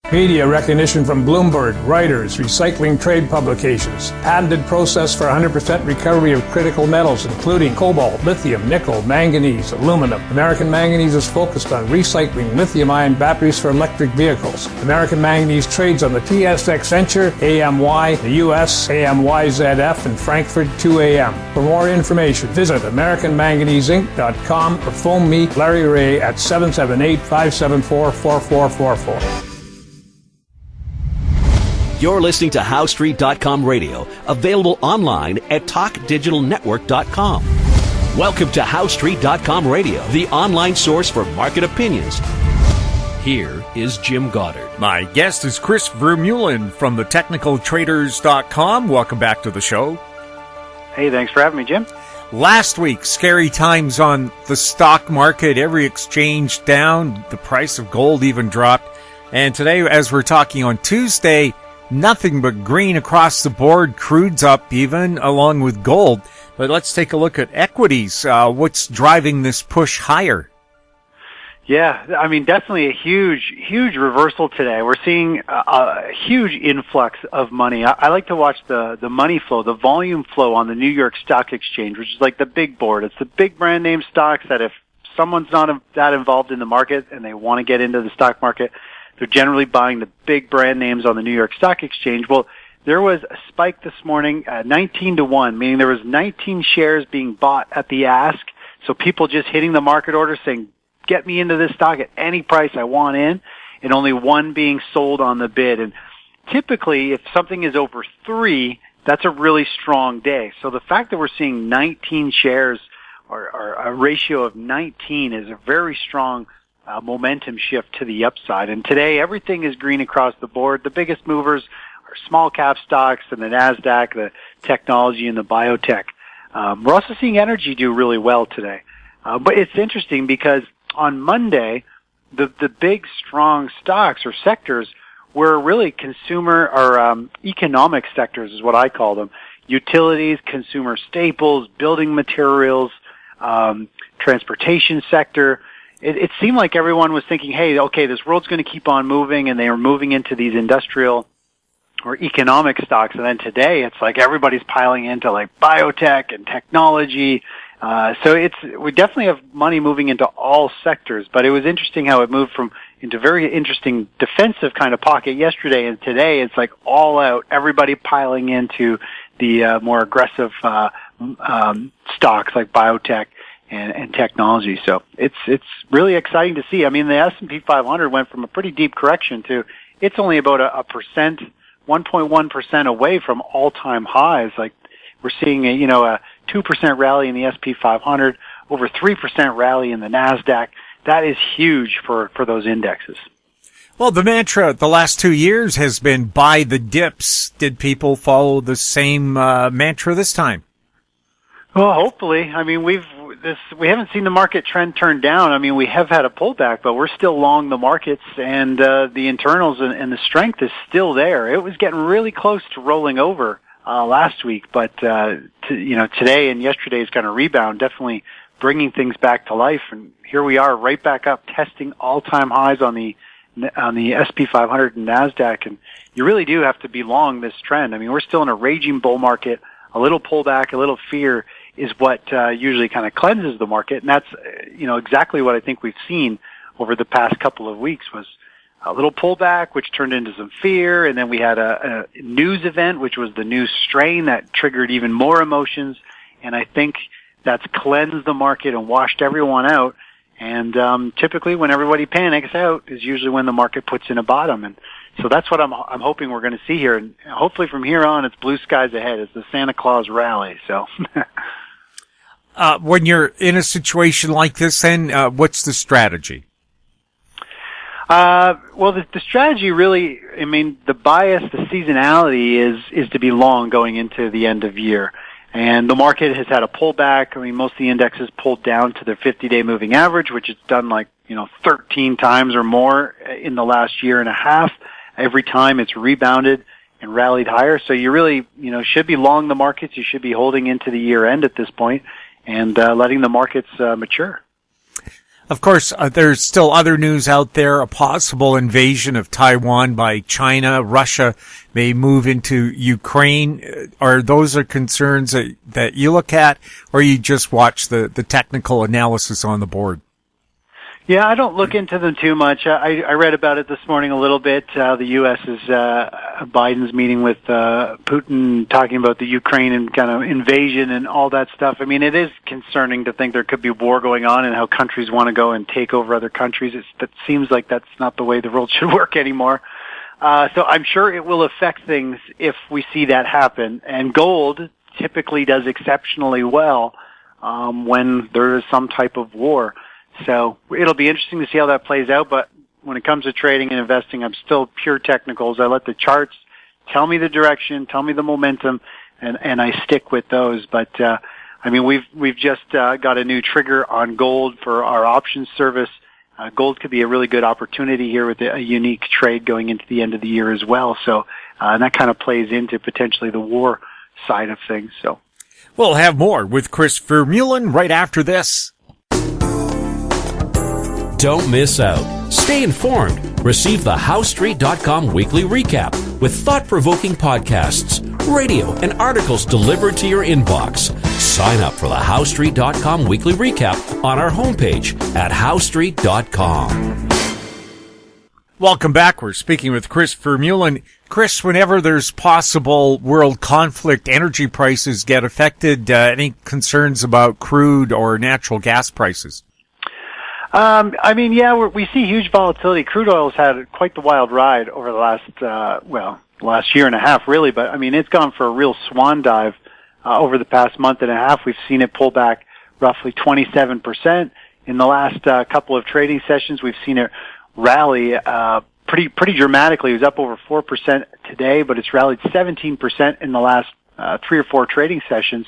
Media recognition from Bloomberg, Reuters, recycling trade publications. Patented process for 100% recovery of critical metals, including cobalt, lithium, nickel, manganese, aluminum. American Manganese is focused on recycling lithium-ion batteries for electric vehicles. American Manganese trades on the TSX Venture, AMY, the US, AMYZF, and Frankfurt 2AM. For more information, visit AmericanManganeseInc.com or phone me, Larry Ray, at 778-574-4444. You're listening to HowStreet.com radio, available online at TalkDigitalNetwork.com. Welcome to HowStreet.com radio, the online source for market opinions. Here is Jim Goddard. My guest is Chris Vermeulen from TheTechnicalTraders.com. Welcome back to the show. Hey, thanks for having me, Jim. Last week, scary times on the stock market. Every exchange down. The price of gold even dropped. And today, as we're talking on Tuesday, nothing but green across the board. Crude's up even, along with gold. But let's take a look at equities. What's driving this push higher? Yeah, I mean, definitely a huge reversal today. We're seeing a huge influx of money. I like to watch the money flow, the volume flow on the New York Stock Exchange, which is like the big board. It's the big brand name stocks that if someone's not that involved in the market and they want to get into the stock market, they're generally buying the big brand names on the New York Stock Exchange. Well, there was a spike this morning, 19-1, meaning there was 19 shares being bought at the ask. So people just hitting the market order saying, get me into this stock at any price I want in, and only one being sold on the bid. And typically, if something is over 3, that's a really strong day. So the fact that we're seeing 19 shares or a ratio of 19 is a very strong momentum shift to the upside. And today, everything is green across the board. The biggest movers are small cap stocks and the NASDAQ, the technology, and the biotech. We're also seeing energy do really well today. But it's interesting because on Monday, the big, strong stocks or sectors were really consumer or economic sectors is what I call them. Utilities, consumer staples, building materials, transportation sector. It seemed like everyone was thinking, hey, okay, this world's going to keep on moving, and they were moving into these industrial or economic stocks. And then today, it's like everybody's piling into like biotech and technology. So we definitely have money moving into all sectors, but it was interesting how it moved into very interesting defensive kind of pocket yesterday, and today it's like all out, everybody piling into the more aggressive stocks like biotech and technology. So it's really exciting to see. I mean, the S&P 500 went from a pretty deep correction to it's only about a percent, 1.1% away from all-time highs. Like we're seeing a 2% rally in the S&P 500, over 3% rally in the NASDAQ. That is huge for those indexes. Well, the mantra the last 2 years has been buy the dips. Did people follow the same mantra this time? Well, hopefully. I mean, we haven't seen the market trend turn down. I mean, we have had a pullback, but we're still long the markets, and the internals and the strength is still there. It was getting really close to rolling over last week, but today and yesterday's kind of rebound definitely bringing things back to life, and here we are right back up testing all-time highs on the S&P 500 and NASDAQ, and you really do have to be long this trend. I mean, we're still in a raging bull market. A little pullback, a little fear is what usually kind of cleanses the market, and that's exactly what I think we've seen over the past couple of weeks was a little pullback, which turned into some fear, and then we had a news event, which was the new strain that triggered even more emotions, and I think that's cleansed the market and washed everyone out. And typically, when everybody panics out, is usually when the market puts in a bottom, and so that's what I'm hoping we're going to see here. And hopefully, from here on, it's blue skies ahead. It's the Santa Claus rally. So, when you're in a situation like this, then what's the strategy? Well, the strategy really, I mean, the bias, the seasonality is to be long going into the end of year. And the market has had a pullback. I mean, most of the indexes pulled down to their 50-day moving average, which it's done 13 times or more in the last year and a half. Every time it's rebounded and rallied higher. So you really, should be long the markets. You should be holding into the year end at this point and letting the markets mature. Of course, there's still other news out there, a possible invasion of Taiwan by China. Russia may move into Ukraine. Are those concerns that you look at, or you just watch the technical analysis on the board? Yeah, I don't look into them too much. I read about it this morning a little bit. The U.S. is Biden's meeting with Putin, talking about the Ukraine and kind of invasion and all that stuff. I mean, it is concerning to think there could be war going on and how countries want to go and take over other countries. That seems like that's not the way the world should work anymore. So I'm sure it will affect things if we see that happen. And gold typically does exceptionally well when there is some type of war. So it'll be interesting to see how that plays out, but when it comes to trading and investing, I'm still pure technicals. I let the charts tell me the direction, tell me the momentum, and I stick with those. But I mean, we've just got a new trigger on gold for our options service. Gold could be a really good opportunity here with a unique trade going into the end of the year as well. So and that kind of plays into potentially the war side of things. So we'll have more with Chris Vermeulen right after this. Don't miss out. Stay informed. Receive the HowStreet.com weekly recap with thought-provoking podcasts, radio, and articles delivered to your inbox. Sign up for the HowStreet.com weekly recap on our homepage at HowStreet.com. Welcome back. We're speaking with Chris Vermeulen. Chris, whenever there's possible world conflict, energy prices get affected. Any concerns about crude or natural gas prices? I mean, yeah, we see huge volatility. Crude oil's had quite the wild ride over the last year and a half, really. But I mean, it's gone for a real swan dive over the past month and a half. We've seen it pull back roughly 27% in the last couple of trading sessions. We've seen it rally pretty dramatically. It was up over 4% today, but it's rallied 17% in the last 3 or 4 trading sessions.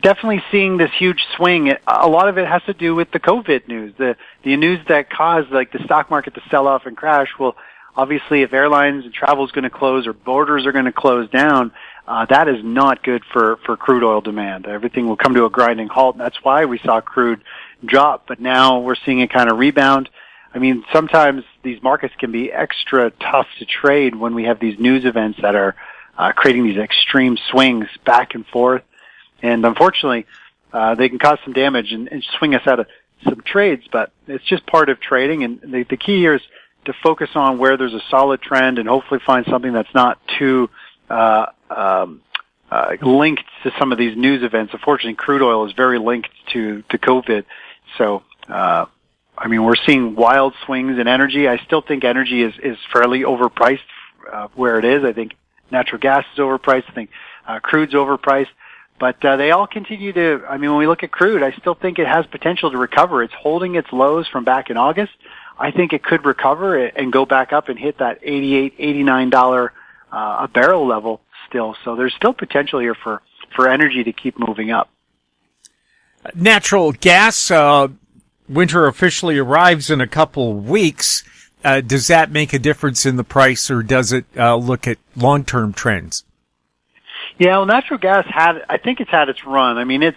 Definitely seeing this huge swing. A lot of it has to do with the COVID news, the news that caused like the stock market to sell off and crash. Well, obviously, if airlines and travel is going to close or borders are going to close down, that is not good for crude oil demand. Everything will come to a grinding halt, and that's why we saw crude drop. But now we're seeing it kind of rebound. I mean, sometimes these markets can be extra tough to trade when we have these news events that are creating these extreme swings back and forth. And unfortunately, they can cause some damage and swing us out of some trades, but it's just part of trading. And the key here is to focus on where there's a solid trend and hopefully find something that's not too linked to some of these news events. Unfortunately, crude oil is very linked to COVID. So, I mean, we're seeing wild swings in energy. I still think energy is fairly overpriced where it is. I think natural gas is overpriced. I think crude's overpriced. But they all continue to, I mean, when we look at crude, I still think it has potential to recover. It's holding its lows from back in August. I think it could recover and go back up and hit that $88, $89 a barrel level still. So there's still potential here for energy to keep moving up. Natural gas, winter officially arrives in a couple of weeks. Does that make a difference in the price, or does it look at long-term trends? Yeah, well, natural gas I think it's had its run. I mean, it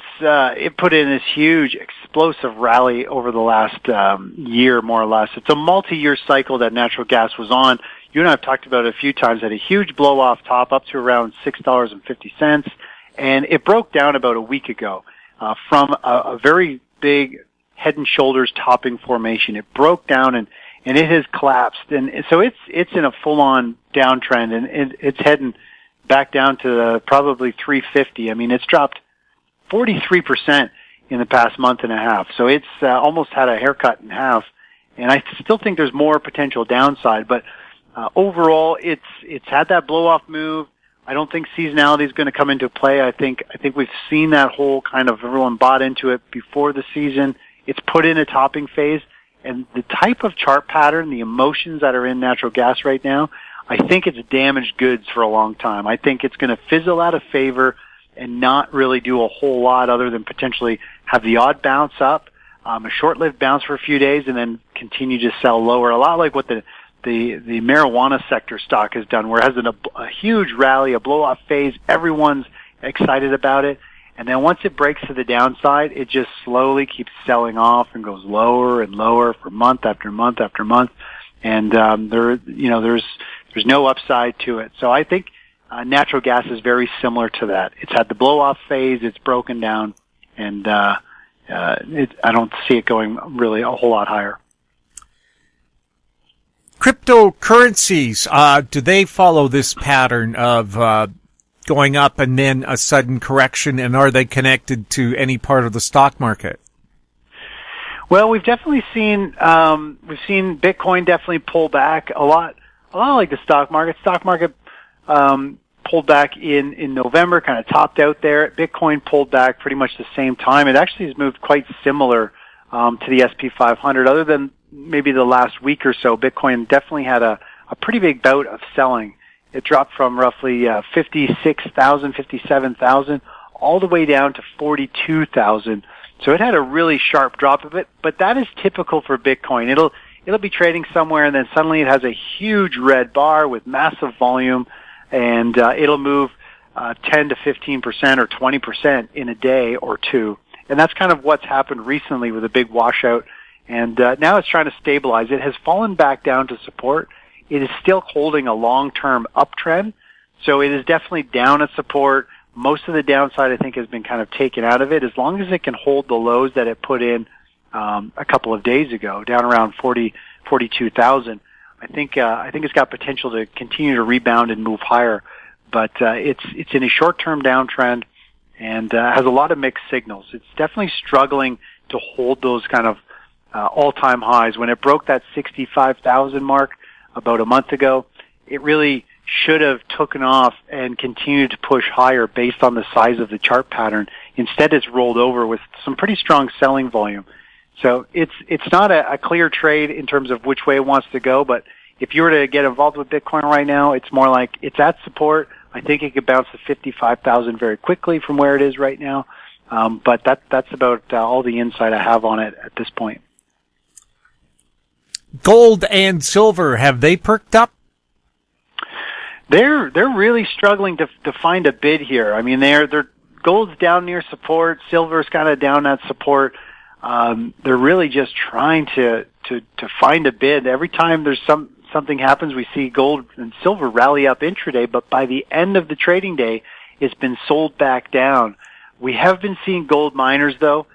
put in this huge explosive rally over the last year, more or less. It's a multi-year cycle that natural gas was on. You and I have talked about it a few times. Had a huge blow-off top up to around $6.50, and it broke down about a week ago from a very big head and shoulders topping formation. It broke down and it has collapsed, and so it's in a full-on downtrend, and it's heading back down to probably 350. I mean, it's dropped 43% in the past month and a half. So it's almost had a haircut in half. And I still think there's more potential downside, but overall, it's had that blow-off move. I don't think seasonality is going to come into play. I think we've seen that whole kind of everyone bought into it before the season. It's put in a topping phase, and the type of chart pattern, the emotions that are in natural gas right now, I think it's damaged goods for a long time. I think it's going to fizzle out of favor and not really do a whole lot other than potentially have the odd bounce up, a short-lived bounce for a few days, and then continue to sell lower. A lot like what the marijuana sector stock has done, where it has a huge rally, a blow-off phase. Everyone's excited about it, And then once it breaks to the downside, it just slowly keeps selling off and goes lower and lower for month after month after month. And there's no upside to it. So I think natural gas is very similar to that. It's had the blow-off phase. It's broken down, and I don't see it going really a whole lot higher. Cryptocurrencies, do they follow this pattern of going up and then a sudden correction, and are they connected to any part of the stock market? Well, we've definitely seen Bitcoin definitely pull back a lot like the stock market. Stock market pulled back in November, kind of topped out there. Bitcoin pulled back pretty much the same time. It actually has moved quite similar to the S&P 500, other than maybe the last week or so. Bitcoin definitely had a pretty big bout of selling. It dropped from roughly 56,000, 57,000, all the way down to 42,000. So it had a really sharp drop of it, but that is typical for Bitcoin. It'll be trading somewhere, and then suddenly it has a huge red bar with massive volume, and it'll move 10 to 15% or 20% in a day or two. And that's kind of what's happened recently with a big washout. And now it's trying to stabilize. It has fallen back down to support. It is still holding a long-term uptrend, so it is definitely down at support. Most of the downside, I think, has been kind of taken out of it. As long as it can hold the lows that it put in a couple of days ago, down around 42,000, I think it's got potential to continue to rebound and move higher. But it's in a short-term downtrend and has a lot of mixed signals. It's definitely struggling to hold those kind of all-time highs. When it broke that 65,000 mark about a month ago, it really should have taken off and continued to push higher based on the size of the chart pattern. Instead, it's rolled over with some pretty strong selling volume. So it's not a clear trade in terms of which way it wants to go, but if you were to get involved with Bitcoin right now, it's more like it's at support. I think it could bounce to 55,000 very quickly from where it is right now. But that's about all the insight I have on it at this point. Gold and silver, have they perked up? They're really struggling to find a bid here. I mean, they're gold's down near support, silver's kind of down at support. They're really just trying to find a bid. Every time there's something happens, we see gold and silver rally up intraday, but by the end of the trading day, it's been sold back down. We have been seeing gold miners, though,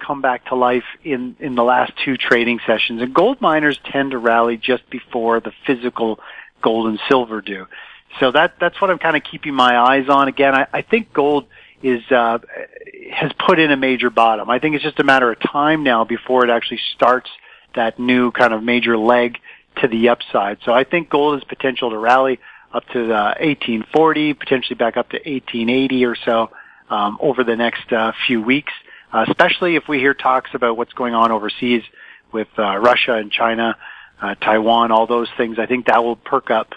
come back to life in the last two trading sessions. And gold miners tend to rally just before the physical gold and silver do. So that's what I'm kind of keeping my eyes on. Again, I think gold has put in a major bottom. I think it's just a matter of time now before it actually starts that new kind of major leg to the upside. So I think gold has potential to rally up to 1840, potentially back up to 1880 or so over the next few weeks, especially if we hear talks about what's going on overseas with Russia and China, Taiwan, all those things. I think that will perk up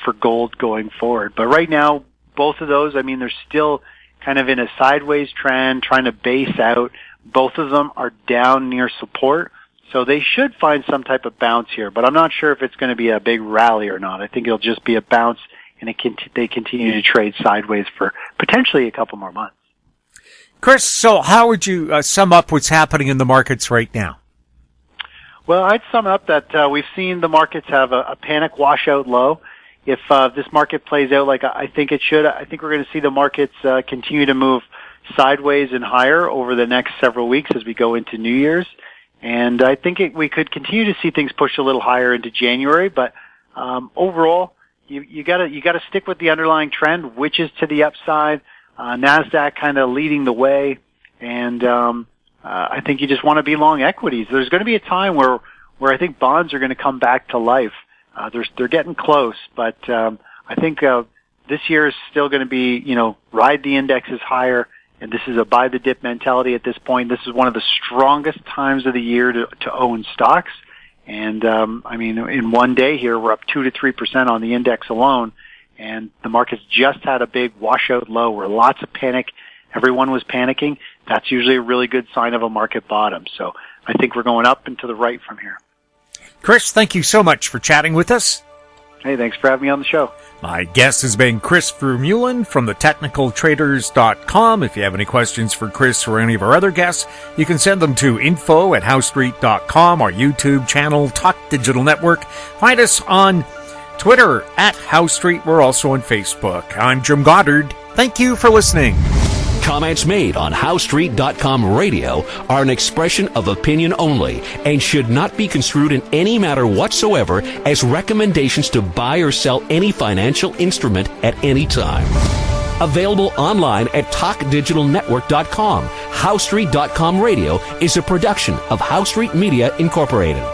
for gold going forward. But right now, both of those, I mean, they're still kind of in a sideways trend, trying to base out. Both of them are down near support, so they should find some type of bounce here. But I'm not sure if it's going to be a big rally or not. I think it'll just be a bounce, and they continue to trade sideways for potentially a couple more months. Chris, so how would you sum up what's happening in the markets right now? Well, I'd sum up that we've seen the markets have a panic washout low. If this market plays out like I think it should, I think we're going to see the markets continue to move sideways and higher over the next several weeks as we go into New Year's. And I think we could continue to see things push a little higher into January. But overall, you gotta stick with the underlying trend, which is to the upside. NASDAQ kind of leading the way, and I think you just want to be long equities. There's going to be a time where I think bonds are going to come back to life. They're getting close, but I think this year is still going to be, ride the indexes higher, and this is a buy the dip mentality at this point. This is one of the strongest times of the year to own stocks, and I mean, in one day here, we're up 2 to 3% on the index alone, and the market's just had a big washout low where lots of panic. Everyone was panicking. That's usually a really good sign of a market bottom. So I think we're going up and to the right from here. Chris, thank you so much for chatting with us. Hey, thanks for having me on the show. My guest has been Chris Vermeulen from thetechnicaltraders.com. If you have any questions for Chris or any of our other guests, you can send them to info@howstreet.com, our YouTube channel, Talk Digital Network. Find us on Twitter @HowStreet. We're also on Facebook. I'm Jim Goddard. Thank you for listening. Comments made on HowStreet.com radio are an expression of opinion only and should not be construed in any matter whatsoever as recommendations to buy or sell any financial instrument at any time. Available online at TalkDigitalNetwork.com. HowStreet.com radio is a production of HowStreet Media Incorporated.